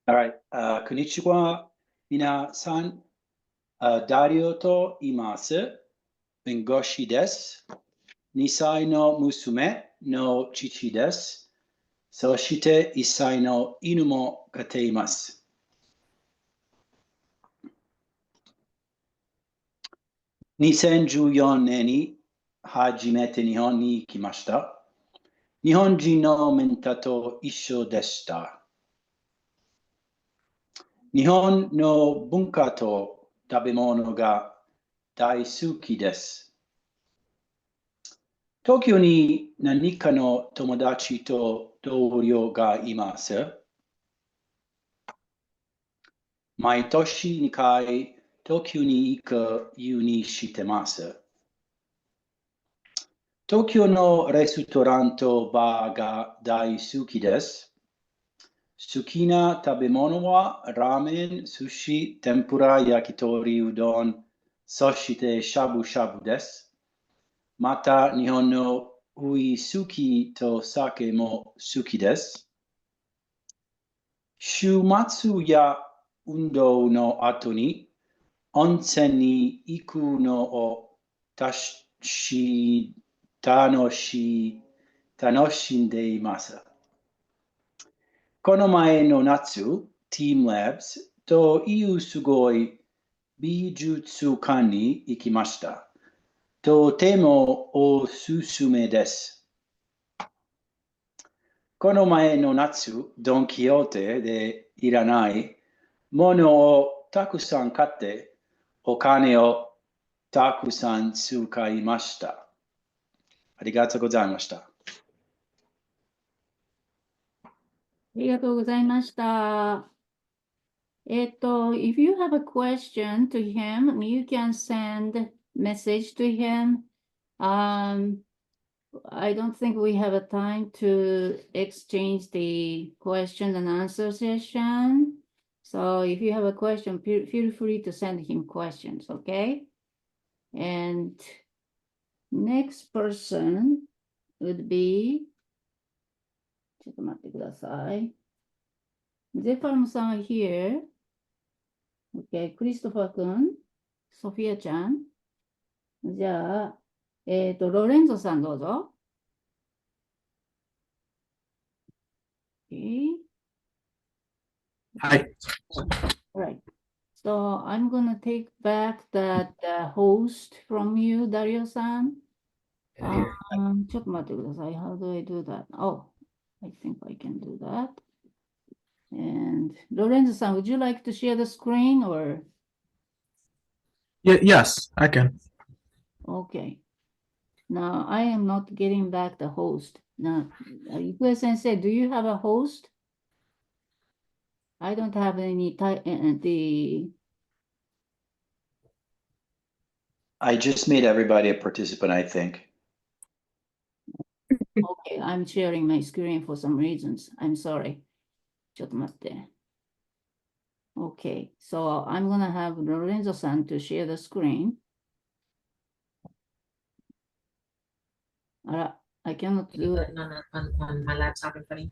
All right. こんにちは。皆さん、ダリオと言います。弁護士です。2歳の娘の父です。そして1歳の犬も飼っています。2014年に初めて日本に来ました。日本人のメンタと一緒でした。日本の文化と食べ物が大好きです。東京に何かの友達と同僚がいます。毎年2回東京に行くようにしてます。東京のレストランとバーが大好きです。好きな食べ物はラーメン、寿司、天ぷら、焼き鳥、うどん、そしてしゃぶしゃぶです。また日本のウイスキーと酒も好きです。週末や運動の後に温泉に行くのを楽しんでいます。この前の夏、Team Labs というすごい美術館に行きました。とてもおすすめです。この前の夏、ドン・キホーテでいらないものをたくさん買ってお金をたくさん使いました。ありがとうございました。ありがとうございました。if you have a question to him, you can send message to him. I don't think we have a time to exchange the question and answer session. So if you have a question, feel free to send him questions, okay? And next person would be, ちょっと待ってください。ゼファムさん here. Okay, クリストファー君、ソフィアちゃん。じゃあ、ロレンゾさんどうぞ。Okay. はい。Right. So I'm gonna take back that host from you, Dario-san. ちょっと待ってください。How do I do that? Oh, I think I can do that. And Lorenzo-san, would you like to share the screen or? Yes, I can. Okay. Now I am not getting back the host. Now, Ikue Sensei, do you have a host? I don't have any I just made everybody a participant, I think. Okay, I'm sharing my screen for some reasons. I'm sorry. ちょっと待って。Okay, so I'm gonna have Lorenzo-san to share the screen. あら、I cannot do it. On my laptop in front of me.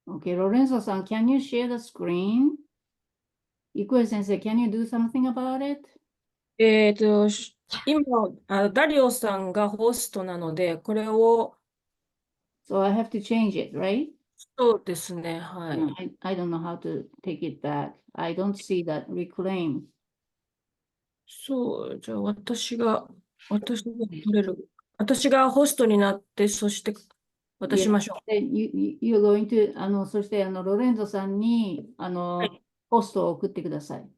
Okay, Lorenzo-san, can you share the screen? Ikue Sensei, can you do something about it? 今、ダリオさんがホストなので、これを、So I have to change it, right? そうですね、はい。I don't know how to take it back. I don't see that reclaim. そう、じゃあ私が取れる。私がホストになって、そして渡しましょう。You're going to, そしてロレンゾさんにポストを送ってください。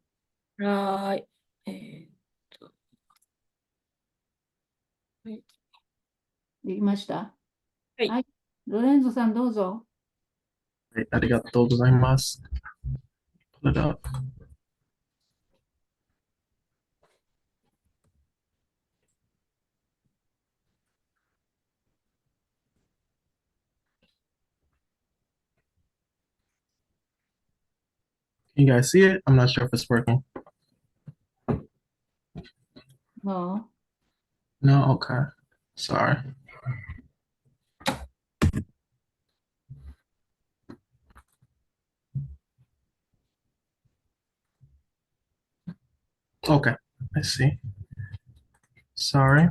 はい。できました？はい。ロレンゾさんどうぞ。はい、ありがとうございます。Pull it up. Can you guys see it? I'm not sure if it's working. No. No? Okay. Sorry. Okay, I see. Sorry.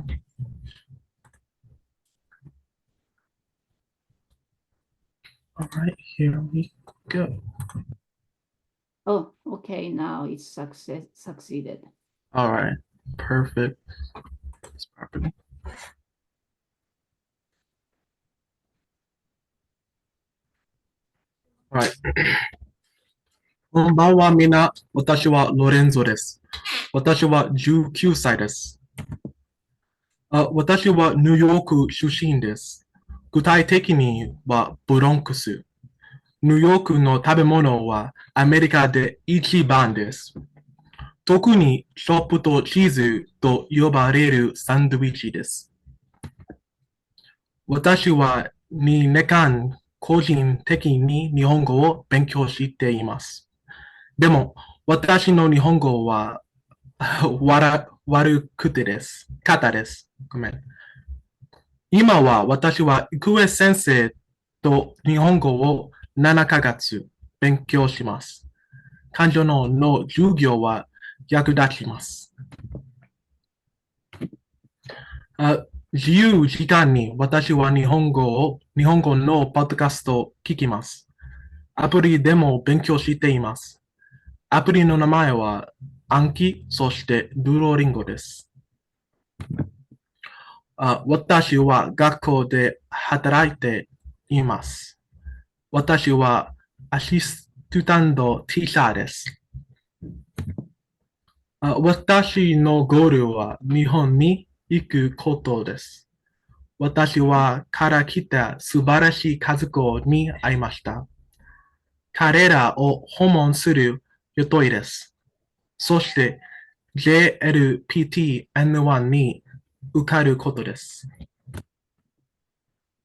All right, here we go. Oh, okay, now it's succeeded. All right, perfect. It's properly. All right. こんばんはみんな。私はロレンゾです。私は19歳です。私はニューヨーク出身です。具体的にはブロンクス。ニューヨークの食べ物はアメリカで一番です。特にショップとチーズと呼ばれるサンドイッチです。私は2年間個人的に日本語を勉強しています。でも、私の日本語は悪くてです。方です。ごめん。今は私は郁恵先生と日本語を7ヶ月勉強します。彼女の授業は役立ちます。自由時間に私は日本語のポッドキャストを聞きます。アプリでも勉強しています。アプリの名前は暗記、そしてドゥロリンゴです。私は学校で働いています。私はアシスタントティーチャーです。私のゴールは日本に行くことです。私はから来た素晴らしい家族に会いました。彼らを訪問する予定です。そして JLPT-N1 に受かることです。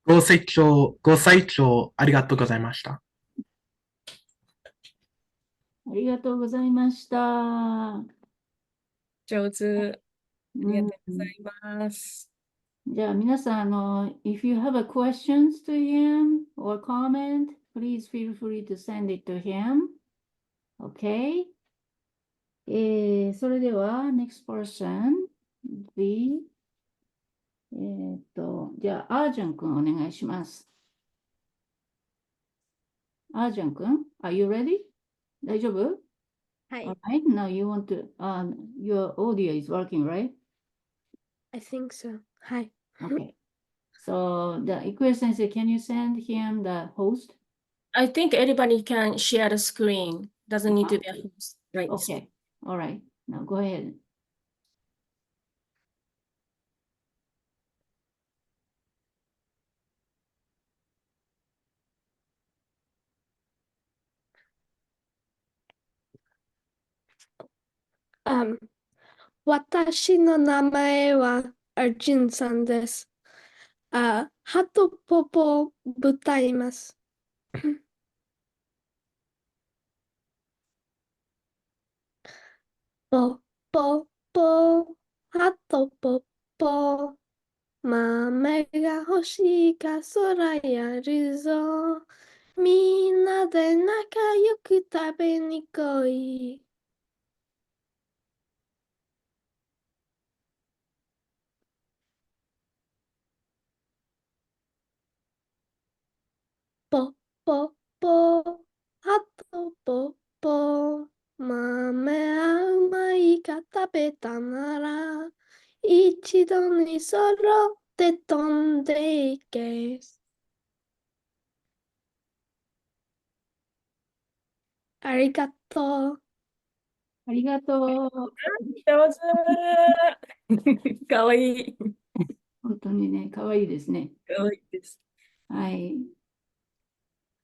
ご清聴ありがとうございました。ありがとうございました。上手。ありがうんとうございます。じゃあ皆さん、if you have a questions to him or comment, please feel free to send it to him. Okay? それでは、next person, B。じゃあ、アージャン君お願いします。アージャン君、are you ready? 大丈夫？はい。 Alright, now you want to, your audio is working, right? I think so. はい。Okay. So, the Ikuya sensei, can you send him the host? I think everybody can share the screen. Doesn't need to be a host. Right. Okay. All right. Now go ahead. 私の名前はアルジンさんです。ハトポポを歌います。ポポポ、ハトポポ、豆が欲しいか空やるぞ。みんなで仲良く食べに来い。ポポポ、ハトポポ、豆甘いか食べたなら、一度に揃って飛んでいけ。ありがとう。ありがとう。上手。かわいい。本当にね、かわいいですね。かわいいです。はい。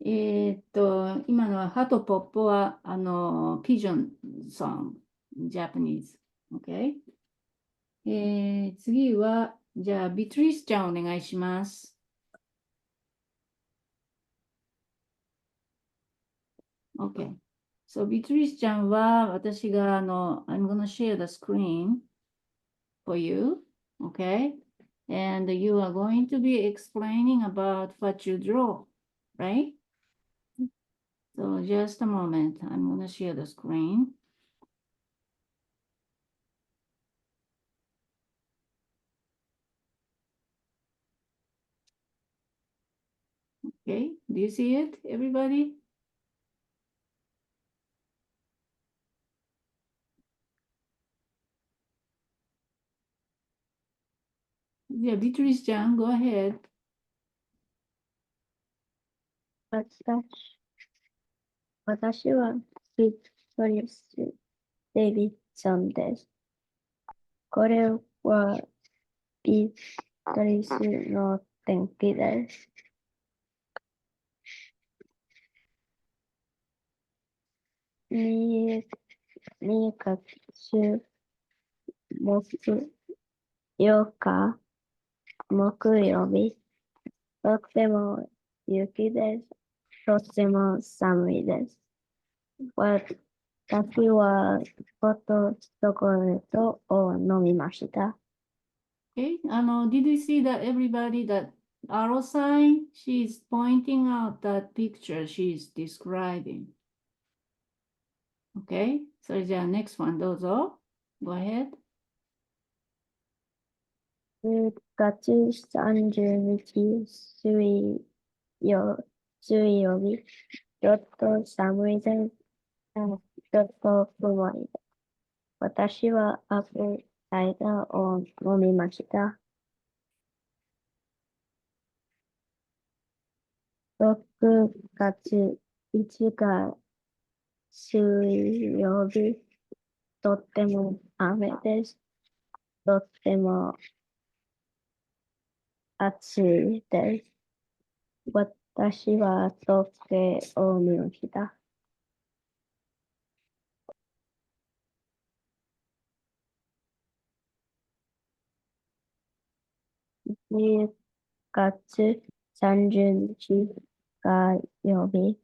今のはハトポッポは、ピジョンソング、Japanese。OK？次は、じゃあ、ビトリスちゃんお願いします。OK。So, ビトリスちゃんは、私が、I'm gonna share the screen for you. OK? And you are going to be explaining about what you draw, right? So just a moment. I'm going to share the screen. Okay, do you see it, everybody? Yeah, Beatrice Chan, go ahead. 私はビットリス・デビッソンです。これはビットリスの天気です。2月8日木曜日、とっても雪です。とっても寒いです。私はホットチョコレートを飲みました。Okay, did you see that everybody that arrow sign? She's pointing out that picture she's describing. Okay, それじゃあ next one どうぞ。Go ahead. 10月30日水曜日、ちょっと寒いです。ちょっと曇りです。私はアップルサイダーを飲みました。6月5日水曜日、とっても雨です。とっても暑いです。私は時計を見ました。10月30日火曜日、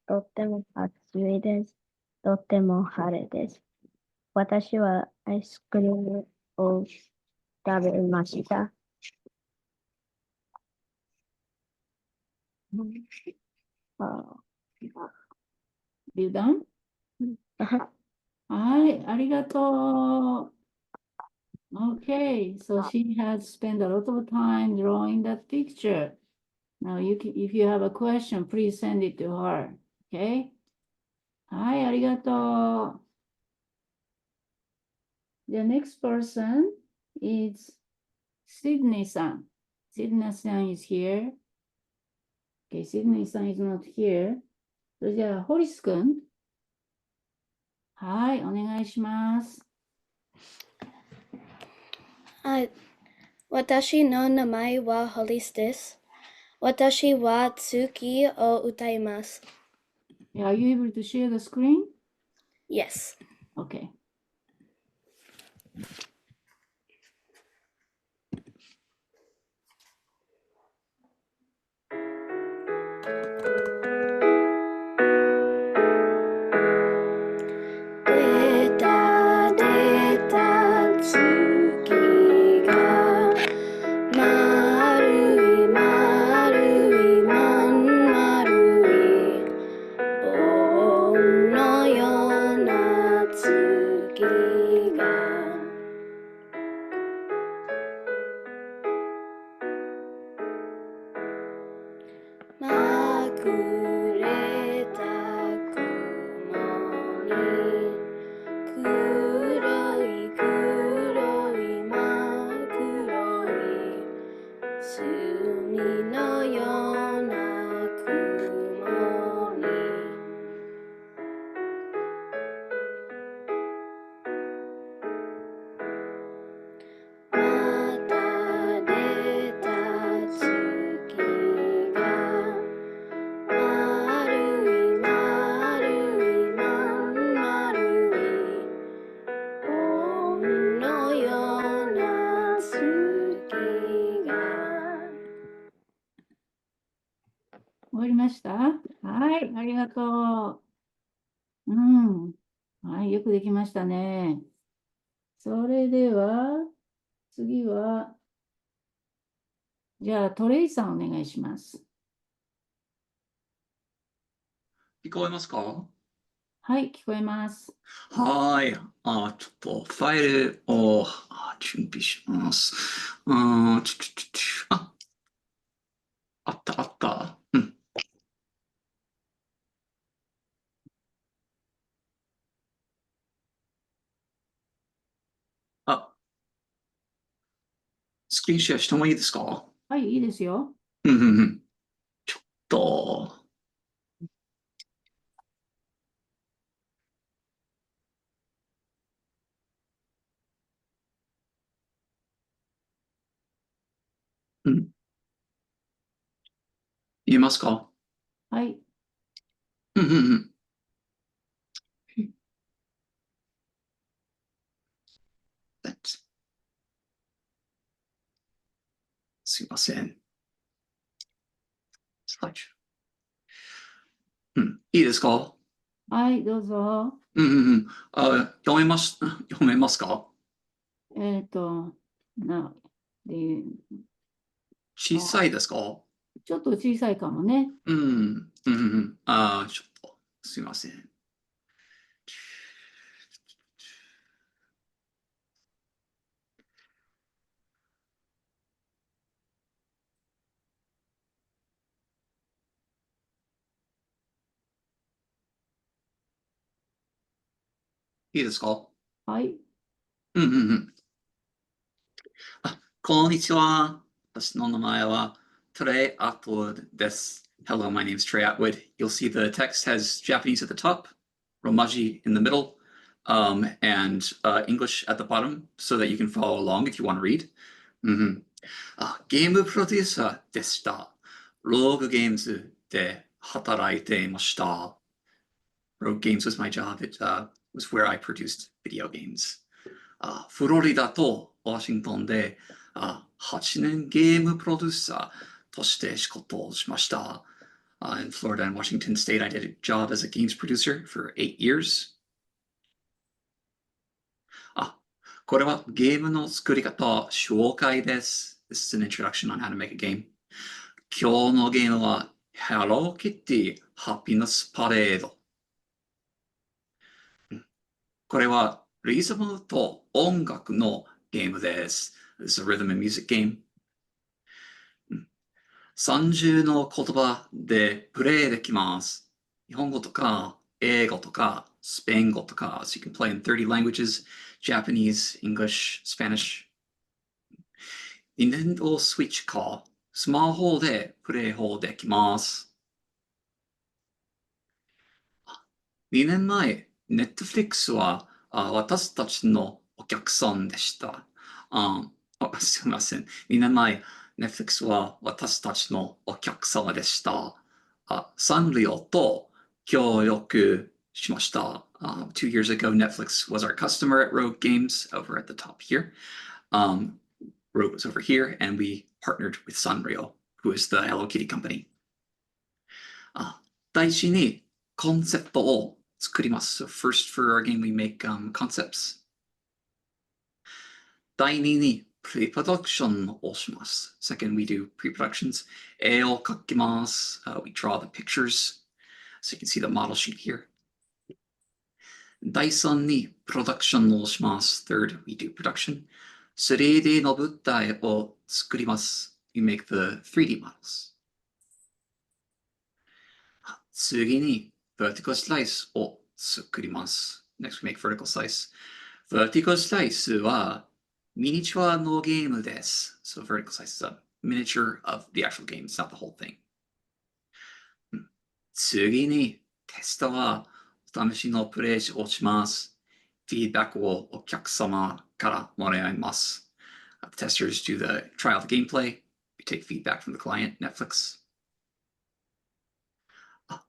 とっても暑いです。とっても晴れです。私はアイスクリームを食べました。You done? はい、ありがとう。Okay, so she has spent a lot of time drawing that picture. Now, if you have a question, please send it to her. Okay? はい、ありがとう。The next person is Sydney-san. Sydney-san is here. Okay, Sydney-san is not here. それじゃあ、ホリス君。はい、お願いします。はい。私の名前はホリスです。私は月を歌います。Are you able to share the screen? Yes. Okay. 出た出た月が丸い丸いまん丸い棒のような月が隠れた雲に黒い黒い真っ黒い墨のような雲にまた出た月が丸い丸いまん丸い本のような月が終わりました？はい、ありがとう。うん。はい、よくできましたね。それでは、次は、じゃあ、トレイさんお願いします。聞こえますか？はい、聞こえます。はーい。ちょっとファイルを準備します。あった。うん。スクリーンシェアしてもいいですか？はい、いいですよ。うんうんうん。ちょっと。うん。見えますか？はい。うんうんうん。すいません。うん、いいですか？はい、どうぞ。うんうんうん。読めますか？な、で、小さいですか？ちょっと小さいかもね。うん。うんうんうん。ちょっと、すいません。いいですか？はい。うんうんうん。こんにちは。私の名前は Trey Atwood です。Hello, my name is Trey Atwood. You'll see the text has Japanese at the top, Romaji in the middle, and English at the bottom so that you can follow along if you want to read. ゲームプロデューサーでした。ローグゲームズで働いていました。Rogue Games was my job. It was where I produced video games. フロリダとワシントンで8年ゲームプロデューサーとして仕事をしました。In Florida and Washington State, I did a job as a games producer for 8 years. これはゲームの作り方紹介です。This is an introduction on how to make a game. 今日のゲームは Hello Kitty Happiness Parade。これはリズムと音楽のゲームです。It's a rhythm and music game. 30の言葉でプレイできます。日本語とか英語とかスペイン語とか So you can play in 30 languages, Japanese, English, Spanish. Nintendo Switch かスマホでプレイ法できます。2年前、Netflix は私たちのお客さんでした。すみません。2年前、Netflix は私たちのお客様でした。サンリオと協力しました。2 years ago, Netflix was our customer at Rogue Games over at the top here. Rogue was over here, and we partnered with Sanrio, who is the Hello Kitty company. 第一にコンセプトを作ります。So first for our game, we make concepts. 第二にpre-production をします。Second, we do pre-productions. 絵を描きます。We draw the pictures. So you can see the model sheet here. 第三にプロダクションをします。Third, we do production. 3D の物体を作ります。We make the 3D models. 次に vertical slice を作ります。Next, we make vertical slice. Vertical slice はミニチュアのゲームです。So vertical slice is a miniature of the actual game. It's not the whole thing. 次にテストはお試しのプレイをします。フィードバックをお客様からもらいます。The testers do the trial of the gameplay. We take feedback from the client, Netflix.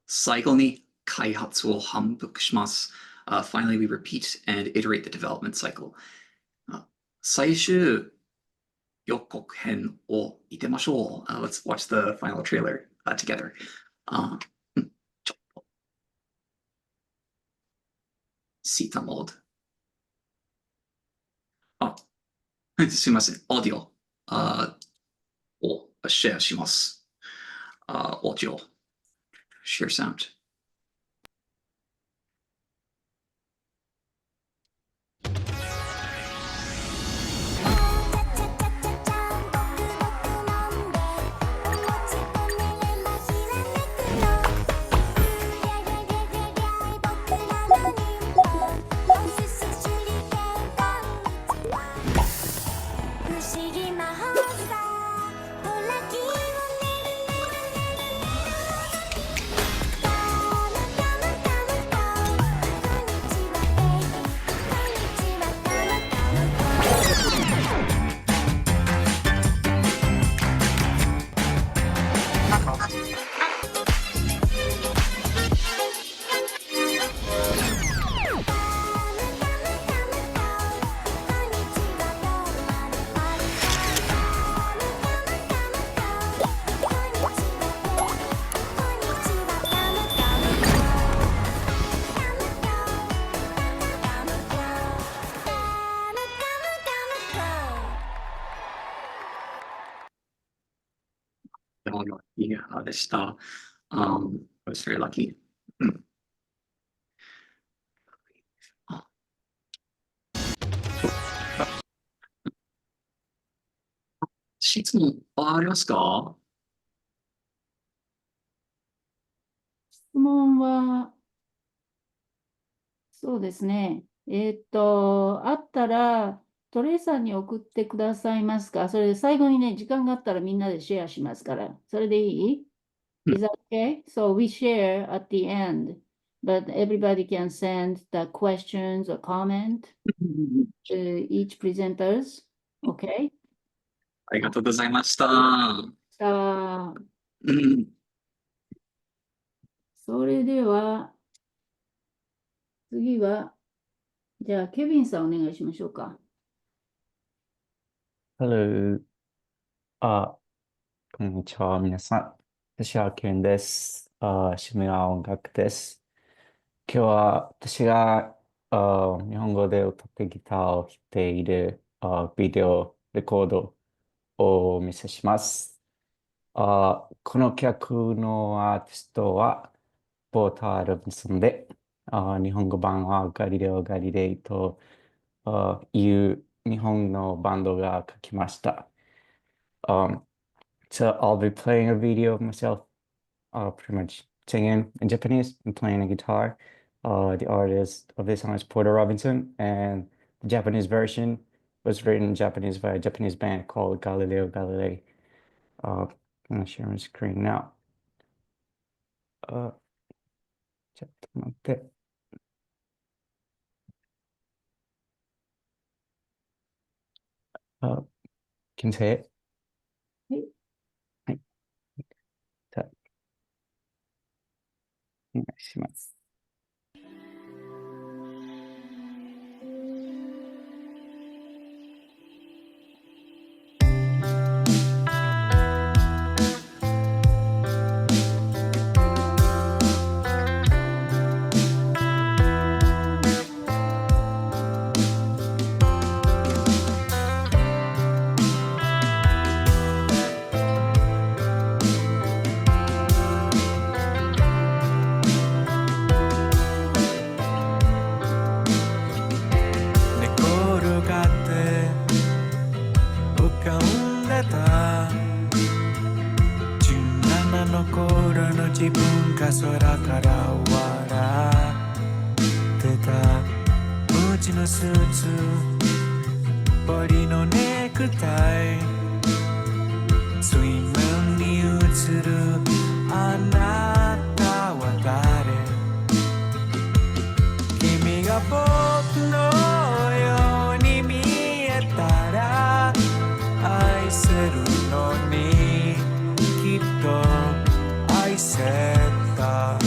最後に開発を反復します。Finally, we repeat and iterate the development cycle. 最終予告編を見てみましょう。Let's watch the final trailer together. ちょっと。シータモード。すいません。オーディオをシェアします。オーディオ。Share sound. いやでした。I was very lucky. 質問ありますか？質問は、そうですね。あったら、トレイさんに送ってくださいますか？それで最後にね、時間があったらみんなでシェアしますから。それでいい？ Is that okay? So we share at the end, but everybody can send the questions or comment to each presenters. Okay? ありがとうございました。さあ、うんそれでは、次は、じゃあ、ケビンさんお願いしましょうか。Hello。こんにちは、皆さん。私はケンです。趣味は音楽です。今日は私が日本語で歌ってギターを弾いているビデオレコードをお見せします。この曲のアーティストはポーター・ロビンソンで、日本語版はガリレオ・ガリレイという日本のバンドが書きました。So I'll be playing a video of myself, pretty much singing in Japanese and playing a guitar. The artist of this song is Porter Robinson, and the Japanese version was written in Japanese by a Japanese band called Galileo Galilei. I'm gonna share my screen now. ちょっと待って。Can you say it? はい。じゃあ、お願いします。寝転がって浮かんでた17の頃の自分が空から笑ってた無地のスーツボリのネクタイ水面に映るあなたは誰君が僕のように見えたら愛せるのにきっと愛せた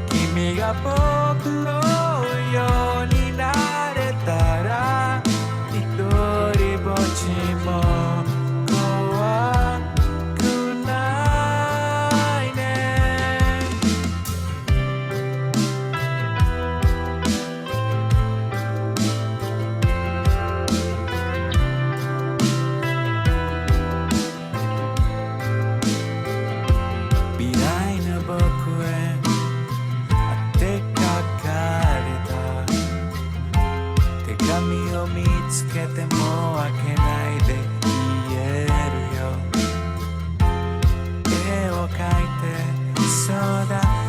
君が僕のようになれたら一人ぼっちも怖くないね未来の僕へ当てかかれた手紙を見つけても開けないで言えるよ絵を描いて育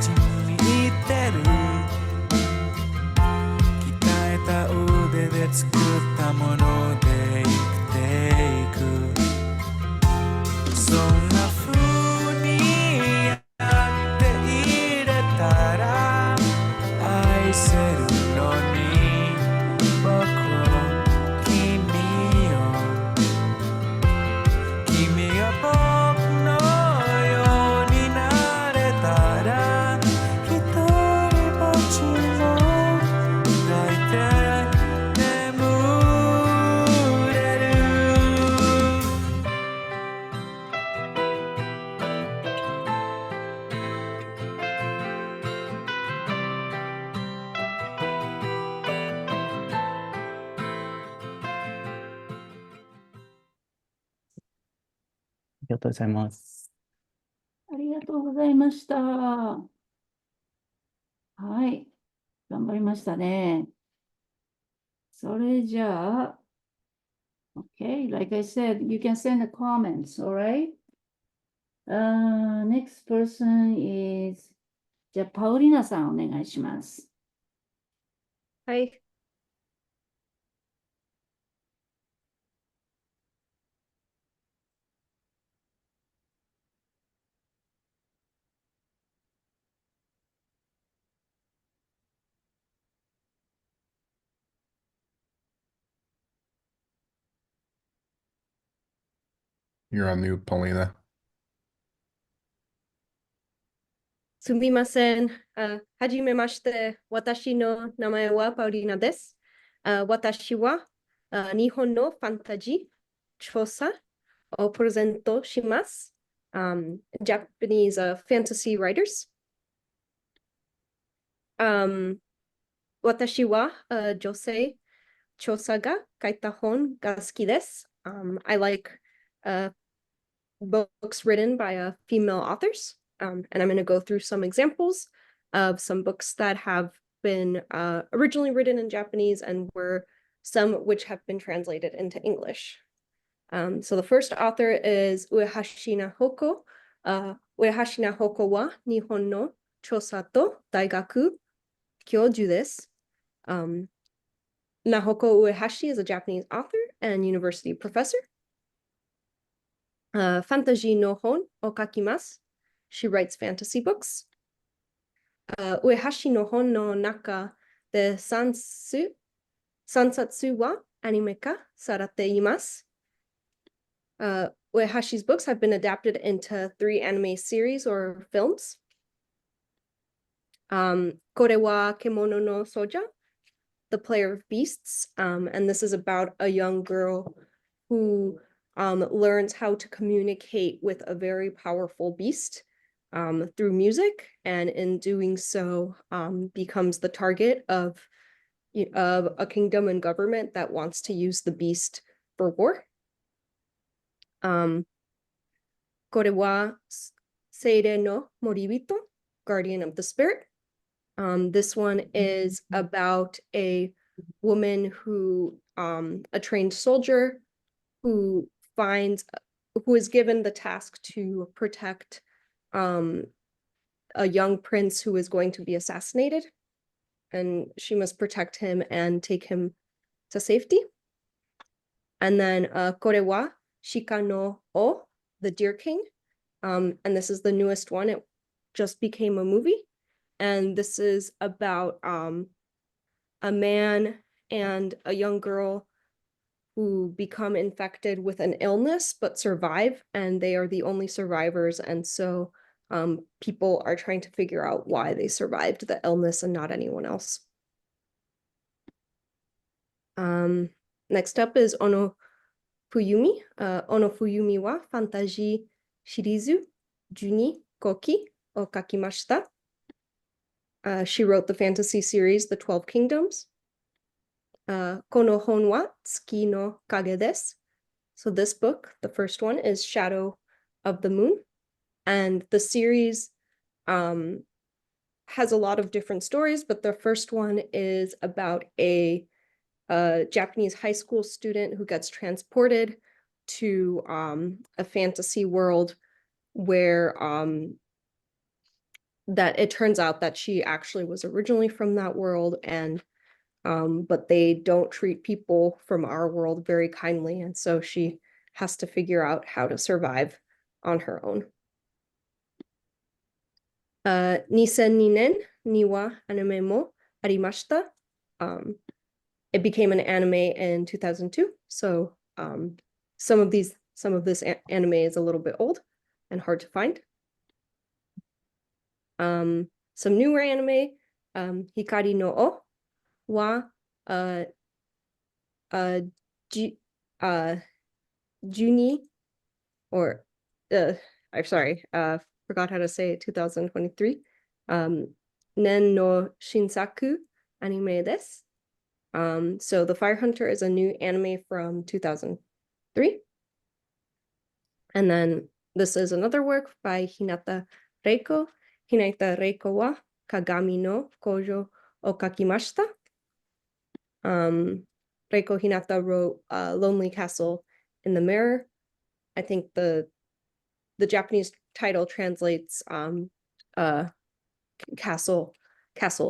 ちに行ってる鍛えた腕で作ったもので生きていくそんな風にやっていれたら愛せるのに僕を君を君が僕のようになれたら一人ぼっちも抱いて眠れるありがとうございます。がとうございました。はい。頑張りましたね。それじゃあ、Okay, like I said, you can send the comments, all right? Next person is, じゃあ、パウリナさんお願いします。はい。You're on mute, Paulina. すみません。はじめまして。私の名前はパウリーナです。私は日本のファンタジー調査をプレゼントします。Japanese fantasy writers. 私は女性調査が書いた本が好きです。I like books written by female authors. And I'm going to go through some examples of some books that have been originally written in Japanese and were some which have been translated into English. So the first author is Uehashi Nahoko. Uehashi Nahoko wa Nihon no Chosa to Daigaku Kyoju desu. Nahoko Uehashi is a Japanese author and university professor. Fantasy no hon o kakimasu. She writes fantasy books. Uehashi no hon no naka de sansatsu wa anime ka sarate imasu. Uehashi's books have been adapted into 3 anime series or films. Kore wa Kemono no Soja, The Player of Beasts, and this is about a young girl who learns how to communicate with a very powerful beast through music, and in doing so becomes the target of a kingdom and government that wants to use the beast for war. Kore wa Seire no Moribito, Guardian of the Spirit. This one is about a woman who, a trained soldier who is given the task to protect a young prince who is going to be assassinated, and she must protect him and take him to safety. And then Kore wa Shika no O, The Deer King, and this is the newest one. It just became a movie, and this is about a man and a young girl who become infected with an illness but survive, and they are the only survivors, and so people are trying to figure out why they survived the illness and not anyone else. Next up is Ono Fuyumi. Ono Fuyumi wa Fantasy Shirizu Juni Koki o kakimashita. She wrote the fantasy series The 12 Kingdoms. Kono hon wa Tsuki no Kage desu. So this book, the first one, is Shadow of the Moon. And the series has a lot of different stories, but the first one is about a Japanese high school student who gets transported to a fantasy world where that it turns out that she actually was originally from that world, and but they don't treat people from our world very kindly, and so she has to figure out how to survive on her own. 2002年にはアニメもありました。It became an anime in 2002, so some of this anime is a little bit old and hard to find. Some newer anime, Hikari no O wa Juni, or I'm sorry, forgot how to say it, 2023. Nen no Shinsaku anime desu. So The Fire Hunter is a new anime from 2003. And then this is another work by Hinata Reiko. Hinata Reiko wa kagami no kojo o kakimashita. Reiko Hinata wrote Lonely Castle in the Mirror. I think the Japanese title translates Castle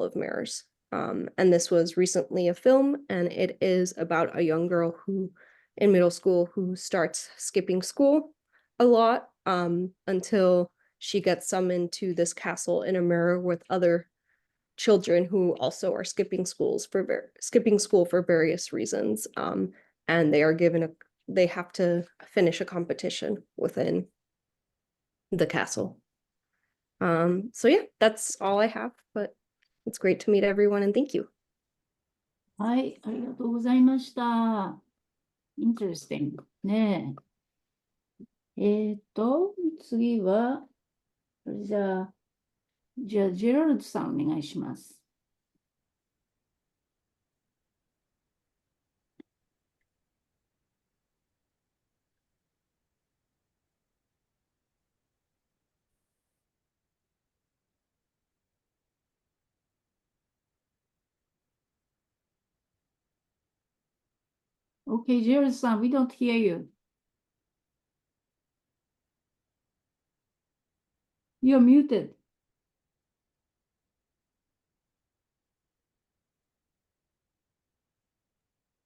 of Mirrors. And this was recently a film, and it is about a young girl who in middle school who starts skipping school a lot until she gets summoned to this castle in a mirror with other children who also are skipping school for various reasons. And they have to finish a competition within the castle. So yeah, that's all I have, but it's great to meet everyone and thank you. はい、ありがとうございました。Interesting ねえ。次は、じゃあ、ジェラルドさんお願いします。Okay, Gerald-san, we don't hear you. You're muted.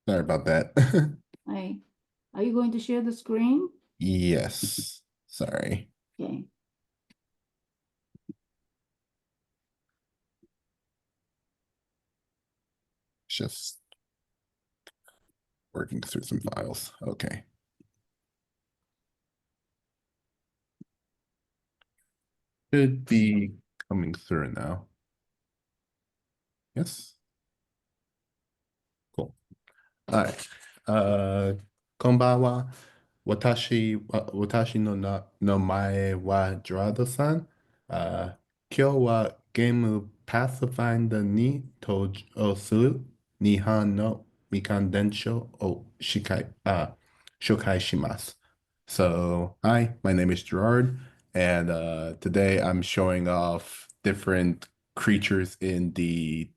Sorry about that. Hi. Are you going to share the screen? Yes. Sorry. Okay. Just working through some files. Okay. Should be coming through now. Yes. Cool. All right. こんばんは。私の名前はジョラドさん。今日はゲームパスファインダーに登場する日本のみかん伝承を紹介します。So, hi, my name is Gerard, and today I'm showing off different creatures in the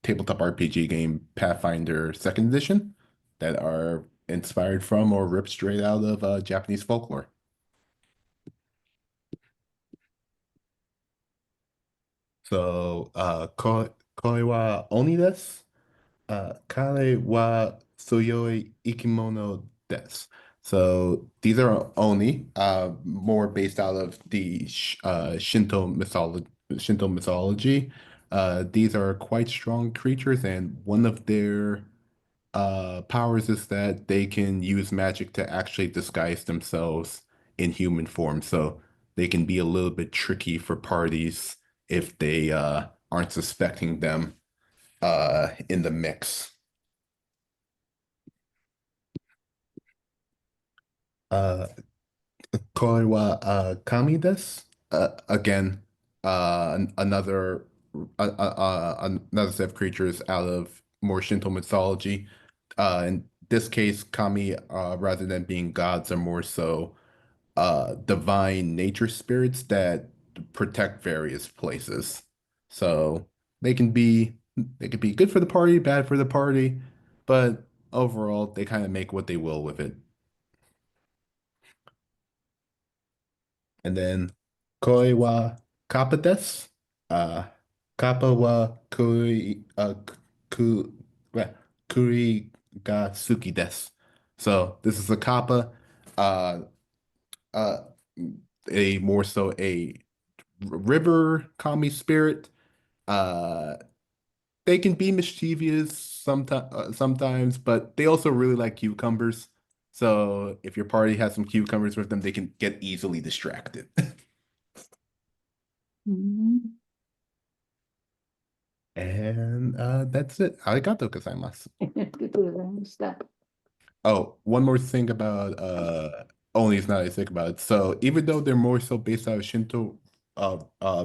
tabletop RPG game Pathfinder 2nd Edition that are inspired from or ripped straight out of Japanese folklore. So, koi wa oni desu. Kare wa suyoi ikimono desu. So these are oni, more based out of the Shinto mythology. These are quite strong creatures, and one of their powers is that they can use magic to actually disguise themselves in human form. So they can be a little bit tricky for parties if they aren't suspecting them in the mix. Koi wa kami desu. Again, another set of creatures out of more Shinto mythology. In this case, kami, rather than being gods, are more so divine nature spirits that protect various places. So they can be good for the party, bad for the party, but overall they kind of make what they will with it. And then koi wa kappa desu. Kappa wa kuri ga suki desu. So this is a kappa, a more so a river kami spirit. They can be mischievous sometimes, but they also really like cucumbers. So if your party has some cucumbers with them, they can get easily distracted. And that's it. Arigatou gozaimasu. ありがとうございました。 Oh, one more thing about Onis now that I think about it. So even though they're more so based out of Shinto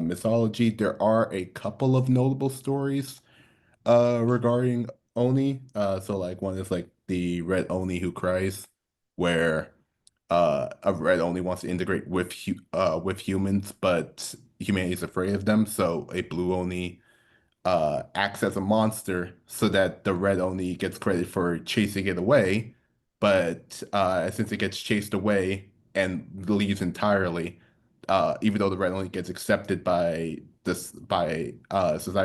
mythology, there are a couple of notable stories regarding Oni. So like one is like the red Oni who cries, where a red Oni wants to integrate with humans, but humanity is afraid of them, so a blue Oni acts as a monster so that the red Oni gets credit for chasing it away. But since it gets chased away and leaves entirely, even though the red Oni gets accepted by society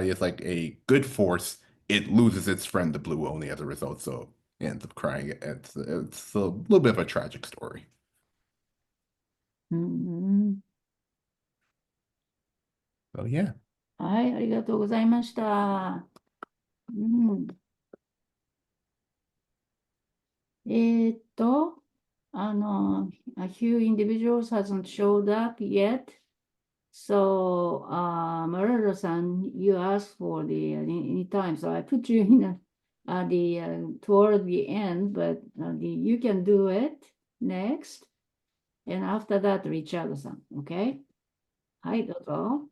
as like a good force, it loses its friend, the blue Oni, as a result. So it ends up crying. It's a little bit of a tragic story. うん。 So yeah. はい、ありがとうございました。うん。A few individuals hasn't showed up yet. So, Marada-san, you asked for the any time, so I put you in toward the end, but you can do it next, and after that, Richard-san, okay? はい、どうぞ。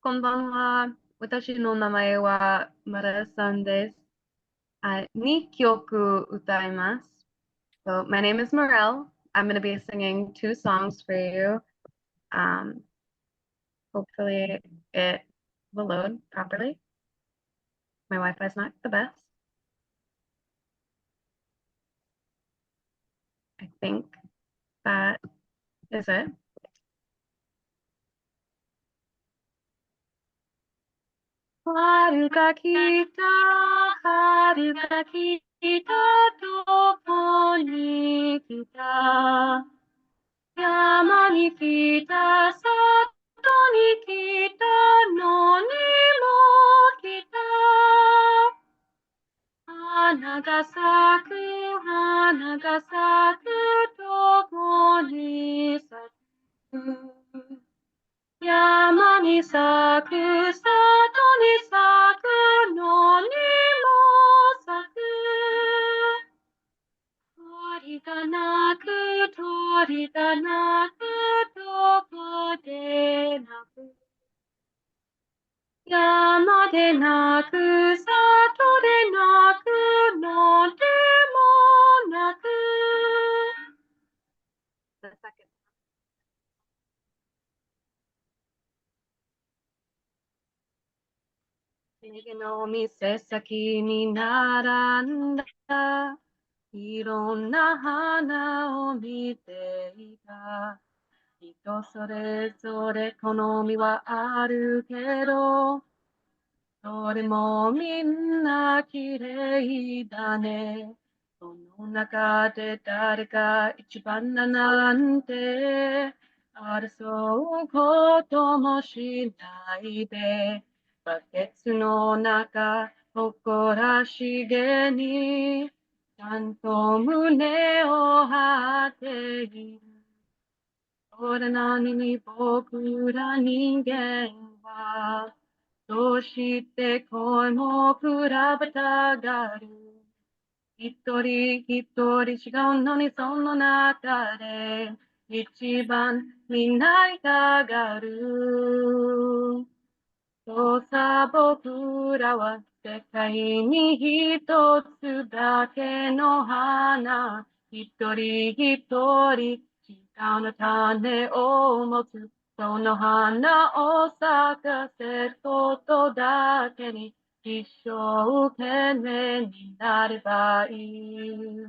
こんばんは。私の名前はマラさんです。2曲歌います。So, my name is Morel. I'm going to be singing 2 songs for you. Hopefully it will load properly. My Wi-Fi is not the best. I think that is it. Haru ga kita, haru ga kita, doko ni kita. Yama ni kita, sato ni kita, noni mo kita. Hana ga saku, doko ni saku. Yama ni saku, sato ni saku, noni mo saku. Tori ga naku, doko de naku. Yama de naku, sato de naku, no de mo naku. The second. 右の店先に並んだいろんな花を見ていた。人それぞれ好みはあるけど、どれもみんな綺麗だね。その中で誰が一番だなんて争うこともしないで。バケツの中、誇らしげに、ちゃんと胸を張っている。それなりに僕ら人間は、どうして恋も比べたがる。一人一人違うのにその中で、一番みんな痛がる。そうさ、僕らは世界に一つだけの花。一人一人違うの種を持つ。その花を咲かせることだけに一生懸命になればいい。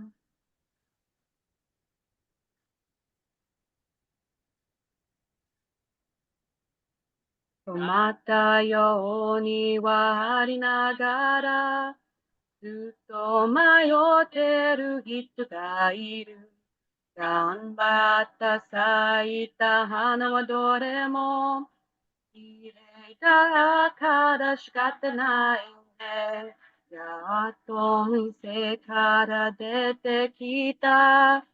止まったようにはありながら、ずっと迷ってる人がいる。頑張った咲いた花はどれも綺麗だから仕方ないね。やっと店から出てきた。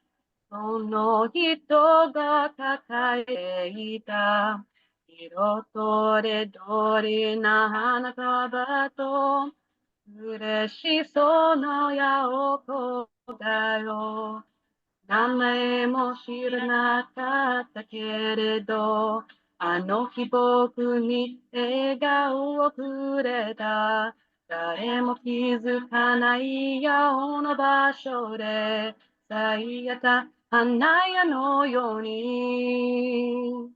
その人が抱えていた。色とりどりな花束と嬉しそうな親子だよ。名前も知らなかったけれど、あの日僕に笑顔をくれた。誰も気づかないような場所で咲いた花屋のように。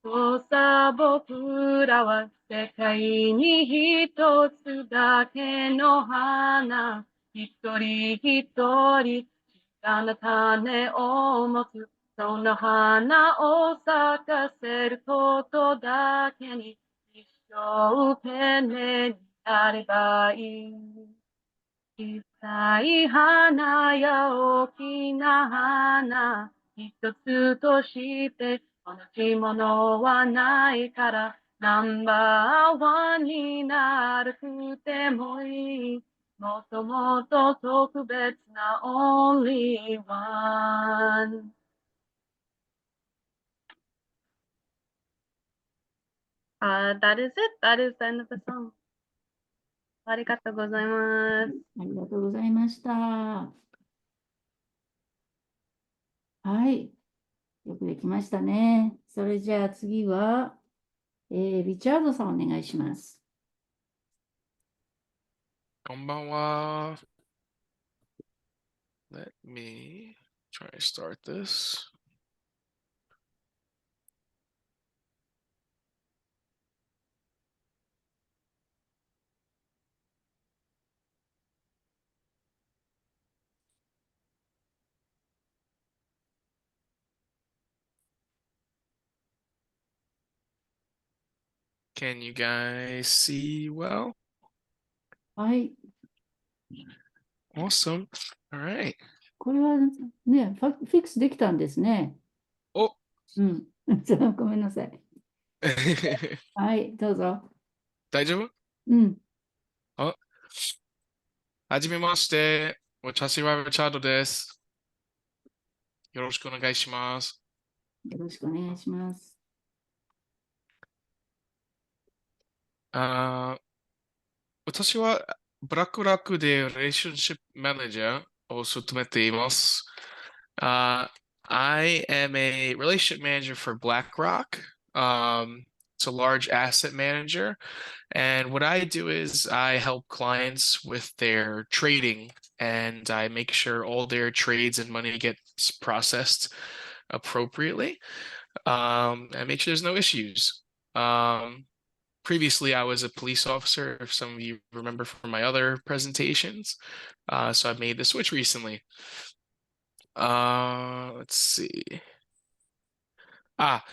そうさ、僕らは世界に一つだけの花。一人一人、あな種を持つ。その花を咲かせることだけに一生懸命になればいい。小さい花や大きな花、一つとして同じものはないから、ナンバーワンになるくてもいい。もっともっと特別な only one。that is it. That is the end of the song. ありがとうございます。ありがとうございました。はい。よくできましたね。それじゃあ次は、リチャードさんお願いします。こんばんは。Let me try to start this. Can you guys see well? はい。Awesome. All right. これはね、フィックスできたんですね。おうん。ごめんなさい。はい、どうぞ。大丈夫？うん。あ、はじめまして。私はリチャードです。よろしくお願いします。よろしくお願いします。私はブラックラックでRelationship Managerを務めています。I am a relationship manager for BlackRock. It's a large asset manager. And what I do is I help clients with their trading and I make sure all their trades and money gets processed appropriately. I make sure there's no issues. Previously, I was a police officer, if some of you remember from my other presentations. So I've made the switch recently. Let's see. Ah,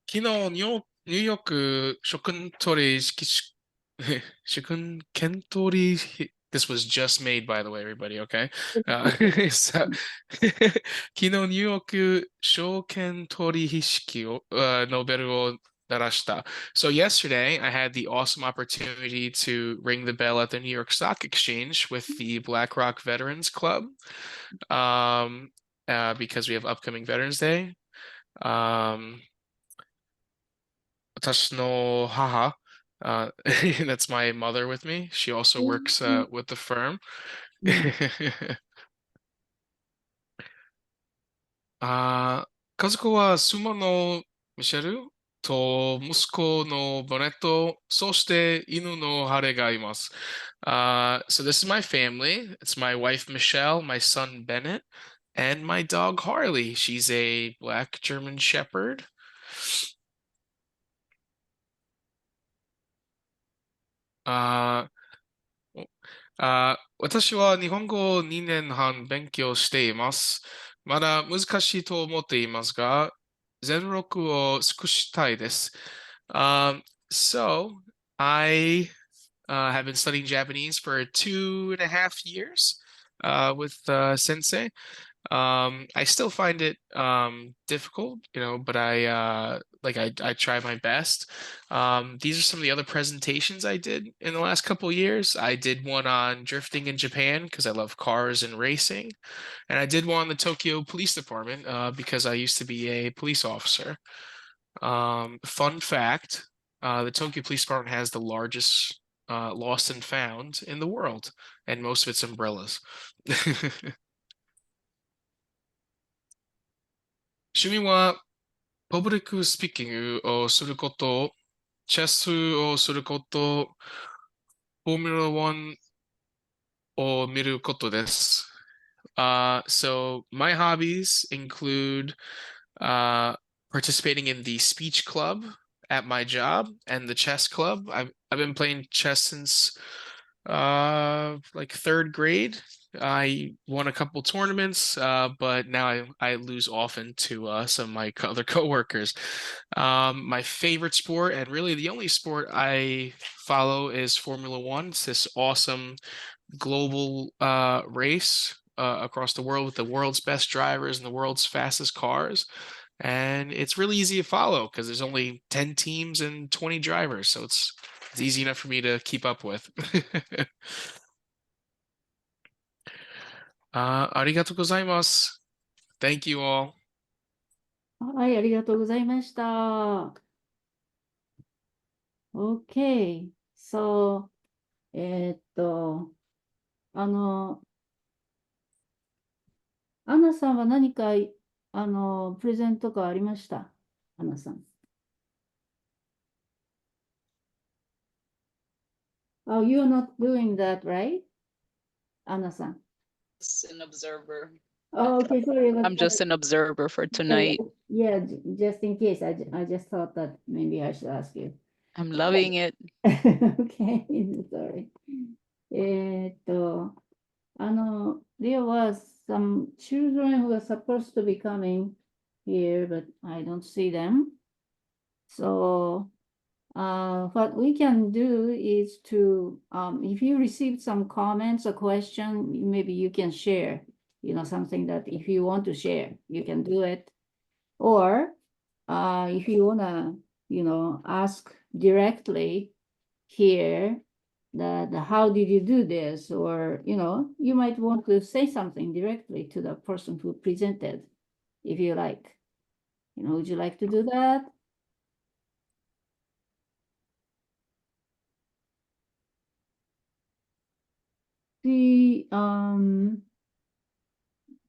昨日ニューヨーク諸君取引諸君検取 This was just made, by the way, everybody, okay? So 昨日ニューヨーク証券取引を、のベルを鳴らした。So yesterday, I had the awesome opportunity to ring the bell at the New York Stock Exchange with the BlackRock Veterans Club, because we have upcoming Veterans Day. 私の母, that's my mother with me. She also works with the firm. 家族は妻のミシェルと息子のボネット、そして犬のハレがいます。So this is my family. It's my wife Michelle, my son Bennett, and my dog Harley. She's a black German Shepherd. 私は日本語を2年半勉強しています。まだ難しいと思っていますが、全録を尽くしたいです。So, I have been studying Japanese for 2.5 years with Sensei. I still find it difficult, but I try my best. These are some of the other presentations I did in the last couple of years. I did one on drifting in Japan because I love cars and racing, and I did one on the Tokyo Police Department because I used to be a police officer. Fun fact, the Tokyo Police Department has the largest lost and found in the world, and most of it's umbrellas. 趣味はパブリックスピーキングをすること、チェスをすること、フォーミュラ1を見ることです。So my hobbies include participating in the speech club at my job and the chess club. I've been playing chess since like 3rd grade. I won a couple tournaments, but now I lose often to some of my other coworkers. My favorite sport, and really the only sport I follow, is Formula One. It's this awesome global race across the world with the world's best drivers and the world's fastest cars. And it's really easy to follow because there's only 10 teams and 20 drivers. So it's easy enough for me to keep up with. ありがとうございます。Thank you all. はい、ありがとうございました。Okay, so, アンナさんは何か、プレゼントとかありました？アンナさん。Oh, you're not doing that, right? アンナさん。Just an observer. Oh, okay, sorry. I'm just an observer for tonight. Yeah, just in case. I just thought that maybe I should ask you. I'm loving it. Okay, sorry. There was some children who were supposed to be coming here, but I don't see them. So, what we can do is to, if you receive some comments or question, maybe you can share, something that if you want to share, you can do it. Or, if you wanna, ask directly here that how did you do this? Or, you might want to say something directly to the person who presented, if you like. Would you like to do that? See,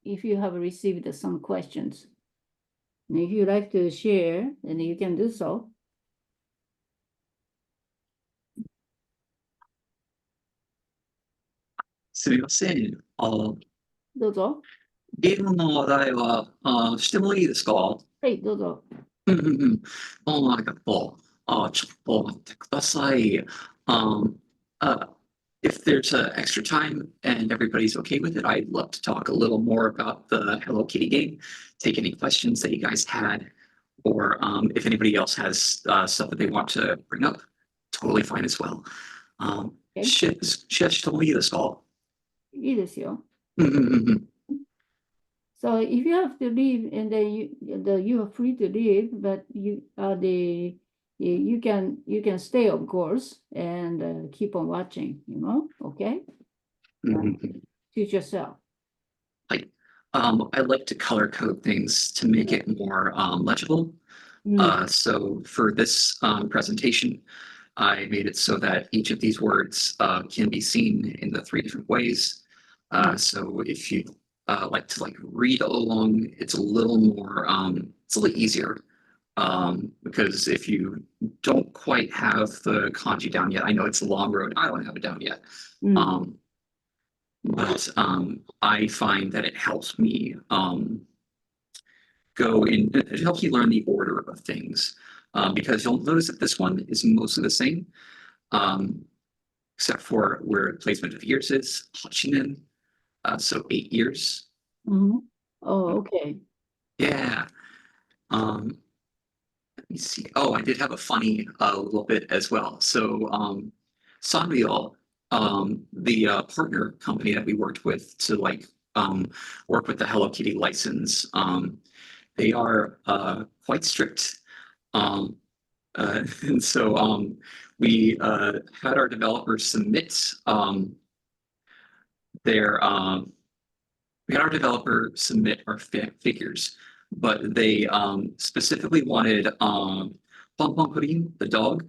if you have received some questions. And if you like to share, then you can do so. すみません。どうぞ。ゲームの話題は、してもいいですか？はい、どうぞ。うんうんうん。ありがとう。ちょっと待ってください。If there's extra time and everybody's okay with it, I'd love to talk a little more about the Hello Kitty game, take any questions that you guys had, or if anybody else has stuff that they want to bring up, totally fine as well. シェアしてもいいですか？いいですよ。うんうんうんうん。So if you have to leave, and then you are free to leave, but you can stay, of course, and keep on watching, okay? Choose yourself. Like, I like to color code things to make it more legible. So for this presentation, I made it so that each of these words can be seen in the 3 different ways. So if you like to read along, it's a little more, it's a little easier. Because if you don't quite have the kanji down yet, I know it's a long road, I don't have it down yet. But I find that it helps me it helps you learn the order of things. Because you'll notice that this one is mostly the same, except for where placement of years is, hachinen, so 8 years. Oh, okay. Yeah. Let me see. Oh, I did have a funny little bit as well. So Sanrio, the partner company that we worked with to work with the Hello Kitty license, they are quite strict. And so we had our developers submit our figures, but they specifically wanted Pom Pom Pudding, the dog,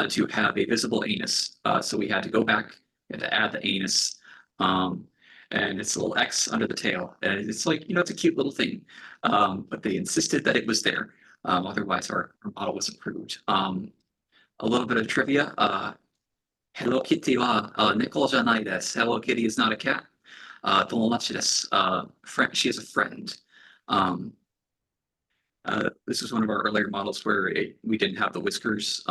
to have a visible anus. So we had to go back and to add the anus, and it's a little X under the tail. And it's it's a cute little thing, but they insisted that it was there. Otherwise, our model was approved. A little bit of trivia. Hello Kitty wa neko janai desu. Hello Kitty is not a cat. Tomodachi desu. She is a friend. This was one of our earlier models where we didn't have the whiskers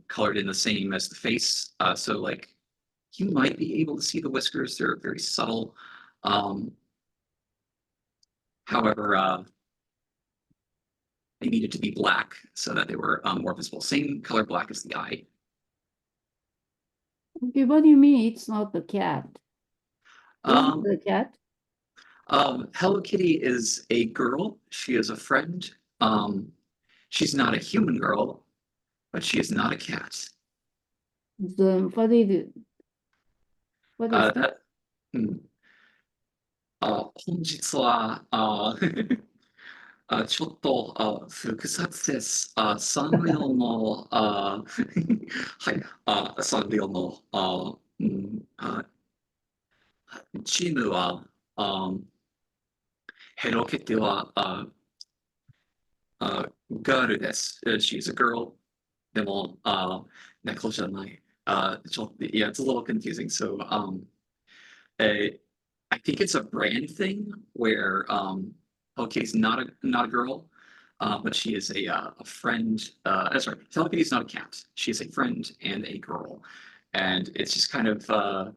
colored in the same as the face. So like you might be able to see the whiskers. They're very subtle. However, they needed to be black so that they were more visible. Same color black as the eye. Okay, what do you mean it's not the cat? Is it the cat? Hello Kitty is a girl. She is a friend. She's not a human girl, but she is not a cat. What is it? What is that? 本日は、ちょっと複雑です。サンリオの、はい、サンリオの、チームは、ヘロキティは、ガールです。She's a girl. でも、猫じゃない。ちょっと、yeah, it's a little confusing. So, I think it's a brand thing where Hello Kitty's not a girl, but she is a friend. Sorry, Hello Kitty's not a cat. She is a friend and a girl, and it's just kind of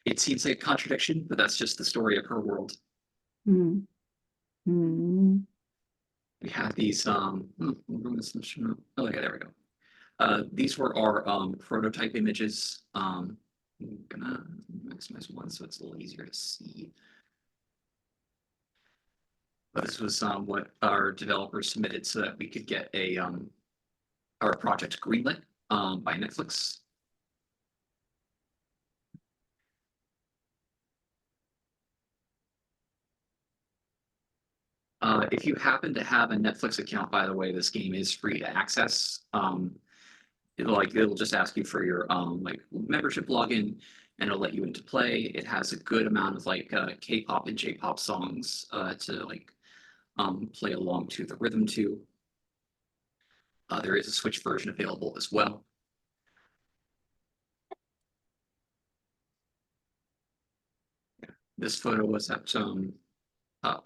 it seems like a contradiction, but that's just the story of her world. Mm. Mm. We have these oh okay, there we go. These were our prototype images. I'm gonna maximize one so it's a little easier to see. But this was what our developers submitted so that we could get our project greenlit by Netflix. If you happen to have a Netflix account, by the way, this game is free to access. It'll just ask you for your like membership login, and it'll let you into play. It has a good amount of like K-pop and J-pop songs to like play along to the rhythm to. There is a Switch version available as well. This photo was at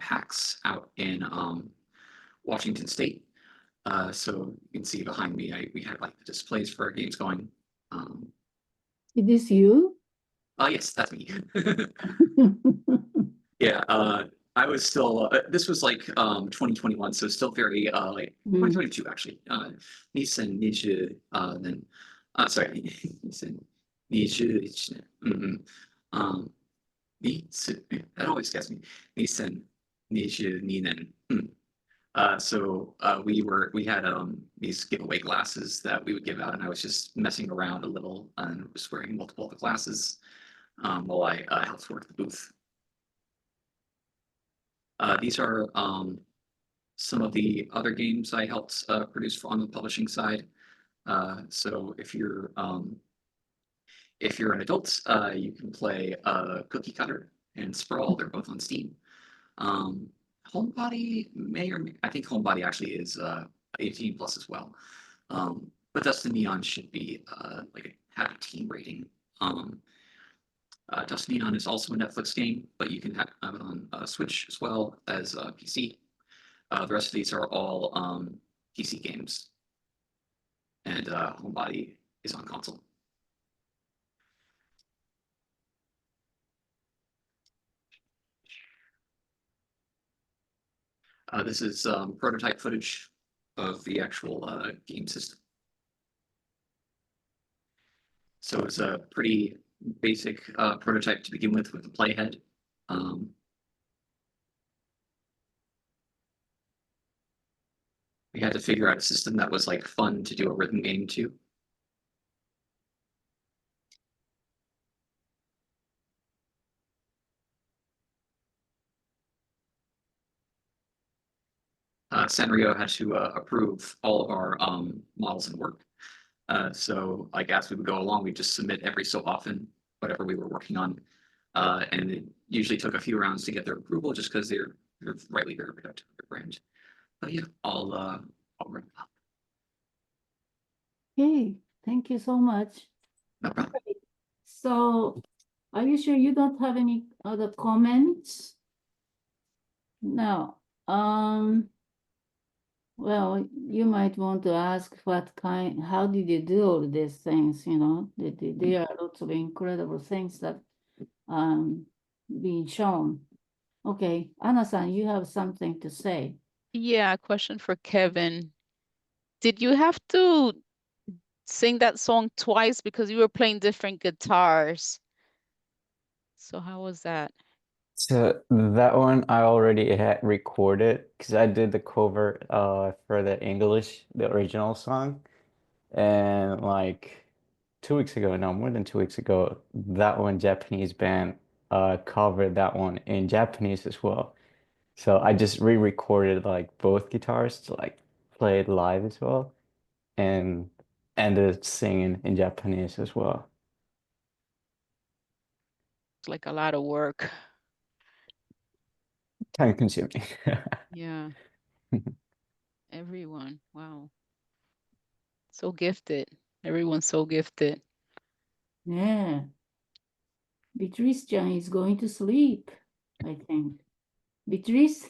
PAX out in Washington State. So you can see behind me, we had like the displays for our games going. Is this you? Yes, that's me. Yeah, I was still, this was like 2021, so still very like 2022 actually. Nissan Niju, then, sorry, Nissan Niju, that always gets me. Nissan Niju Ninen. So we had these giveaway glasses that we would give out, and I was just messing around a little and was wearing multiple of the glasses while I helped work the booth. These are some of the other games I helped produce on the publishing side. So if you're an adult, you can play Cookie Cutter and Sprawl. They're both on Steam. Homebody I think Homebody actually is 18 plus as well. But Dust and Neon should be have a teen rating. Dust and Neon is also a Netflix game, but you can have it on Switch as well as PC. The rest of these are all PC games, and Homebody is on console. This is prototype footage of the actual game system. So it's a pretty basic prototype to begin with the playhead. We had to figure out a system that was like fun to do a rhythm game to. Sanrio had to approve all of our models and work. So like as we would go along, we just submit every so often whatever we were working on. And it usually took a few rounds to get their approval just because they're rightly very productive of their brand. But yeah, I'll wrap up. Okay, thank you so much. No problem. So are you sure you don't have any other comments? No. Well, you might want to ask how did you do all these things, you know? There are lots of incredible things that being shown. Okay, Anna-san, you have something to say. Yeah, question for Kevin. Did you have to sing that song twice because you were playing different guitars? So how was that? So that one I already had recorded because I did the cover for the English, the original song. And like 2 weeks ago, no, more than 2 weeks ago, that one Japanese band covered that one in Japanese as well. So I just re-recorded like both guitars to like play it live as well and ended singing in Japanese as well. It's like a lot of work. Time consuming. Yeah. Everyone. Wow. So gifted. Everyone's so gifted. Yeah. Beatrice-chan is going to sleep, I think. Beatrice?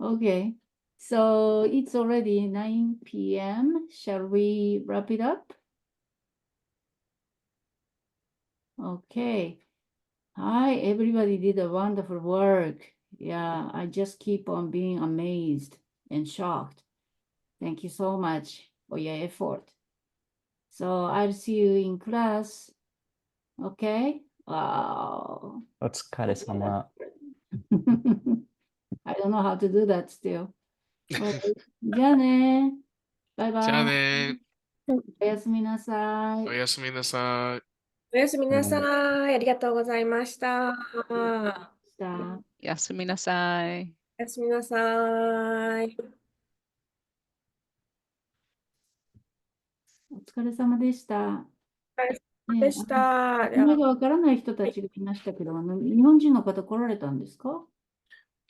Okay. So it's already 9 p.m. Shall we wrap it up? Okay. Hi, everybody did a wonderful work. Yeah, I just keep on being amazed and shocked. Thank you so much for your effort. So I'll see you in class. Okay? Wow. お疲れ様。I don't know how to do that still. じゃあね。バイじゃあバイ。ね。おやすみなさい。おやすみなさい。おやすみなさい。ありがとうございました。した休みなさい。おやすみなさい。お疲れ様でした。お疲れ様ねでした。名前がわからない人たちがいましたけど、日本人の方来られたんですか？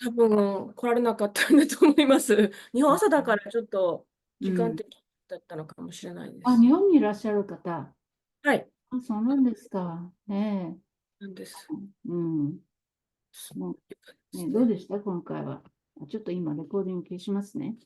多分来られなかったんだと思います。日本朝だからちょっと時間的だったのかもしれないです。あ、日本にいらっしゃる方。はい。あ、そうなんですか。ねなんです。え。もうね、どうでした今回は。ちょっと今レコーディング消しますね。